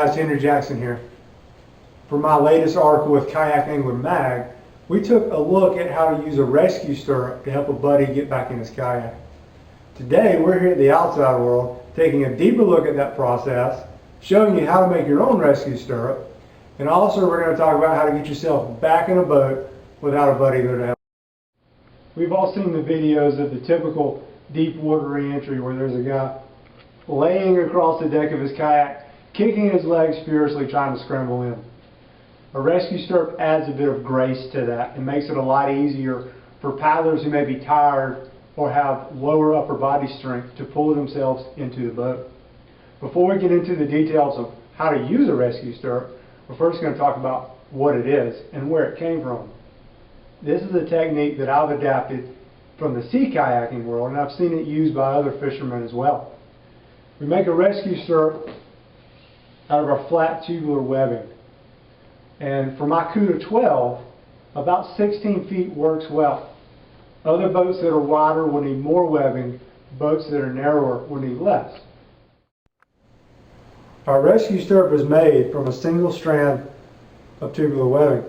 Guys, Henry Jackson here. For my latest article with Kayak Angler Mag, we took a look at how to use a rescue stirrup to help a buddy get back in his kayak. Today, we're here at the Outside World, taking a deeper look at that process, showing you how to make your own rescue stirrup, and also we're going to talk about how to get yourself back in a boat without a buddy there to help. We've all seen the videos of the typical deep water re-entry where there's a guy laying across the deck of his kayak, kicking his legs furiously, trying to scramble in. A rescue stirrup adds a bit of grace to that and makes it a lot easier for paddlers who may be tired or have lower upper body strength to pull themselves into the boat. Before we get into the details of how to use a rescue stirrup, we're first going to talk about what it is and where it came from. This is a technique that I've adapted from the sea kayaking world, and I've seen it used by other fishermen as well. We make a rescue stirrup out of our flat tubular webbing. And for my Cuda 12, about 16 feet works well. Other boats that are wider will need more webbing. Boats that are narrower will need less. Our rescue stirrup is made from a single strand of tubular webbing.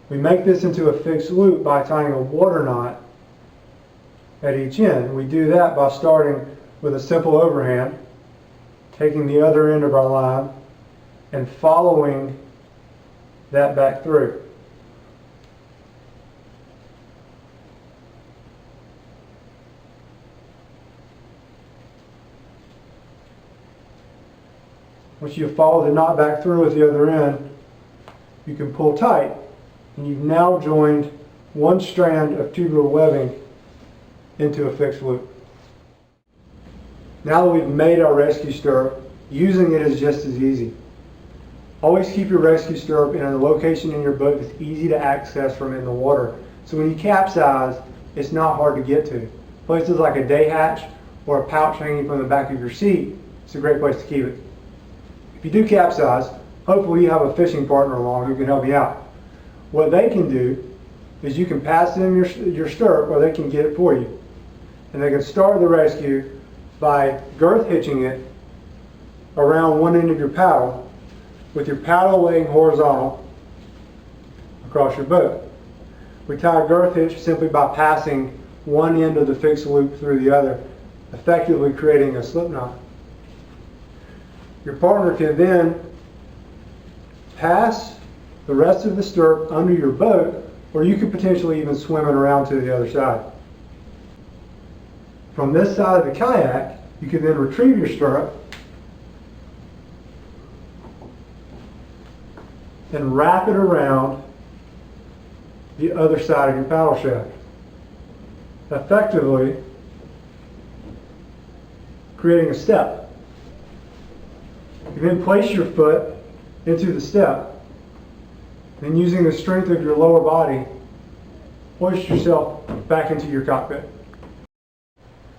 We make this into a fixed loop by tying a water knot at each end. We do that by starting with a simple overhand, taking the other end of our line and following that back through. Once you follow the knot back through with the other end, you can pull tight, and you've now joined one strand of tubular webbing into a fixed loop. Now that we've made our rescue stirrup, using it is just as easy. Always keep your rescue stirrup in a location in your boat that's easy to access from in the water. So when you capsize, it's not hard to get to. Places like a day hatch or a pouch hanging from the back of your seat, it's a great place to keep it. If you do capsize, hopefully you have a fishing partner along who can help you out. What they can do is you can pass them your stirrup, or they can get it for you. And they can start the rescue by girth hitching it around one end of your paddle, with your paddle laying horizontal across your boat. We tie a girth hitch simply by passing one end of the fixed loop through the other, effectively creating a slip knot. Your partner can then pass the rest of the stirrup under your boat, or you could potentially even swim it around to the other side. From this side of the kayak, you can then retrieve your stirrup and wrap it around the other side of your paddle shaft, effectively creating a step. You then place your foot into the step, and using the strength of your lower body, hoist yourself back into your cockpit.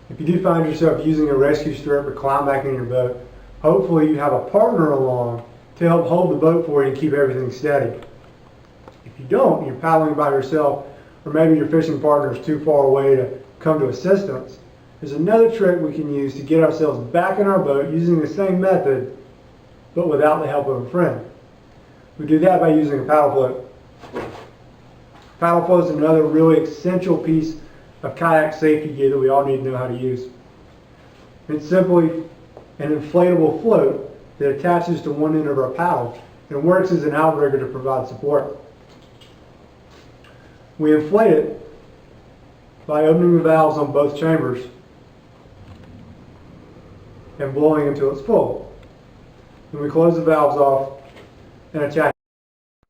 If you do find yourself using a rescue stirrup to climb back in your boat, hopefully you have a partner along to help hold the boat for you and keep everything steady. If you don't, you're paddling by yourself, or maybe your fishing partner is too far away to come to assistance, there's another trick we can use to get ourselves back in our boat using the same method, but without the help of a friend. We do that by using a paddle float. Paddle float is another really essential piece of kayak safety gear that we all need to know how to use. It's simply an inflatable float that attaches to one end of our paddle and works as an outrigger to provide support. We inflate it by opening the valves on both chambers and blowing until it's full. Then we close the valves off and attach it.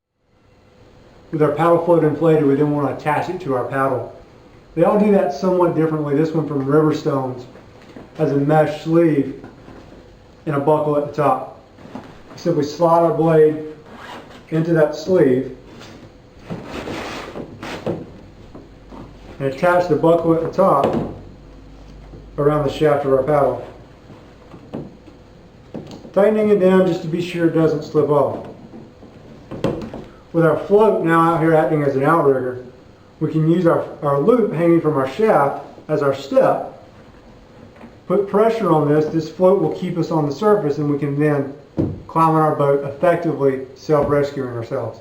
With our paddle float inflated, we then want to attach it to our paddle. They all do that somewhat differently. This one from Riverstones has a mesh sleeve and a buckle at the top. We simply slide our blade into that sleeve and attach the buckle at the top around the shaft of our paddle, tightening it down just to be sure it doesn't slip off. With our float now out here acting as an outrigger, we can use our loop hanging from our shaft as our step put pressure on this float will keep us on the surface, and we can then climb on our boat, effectively self-rescuing ourselves.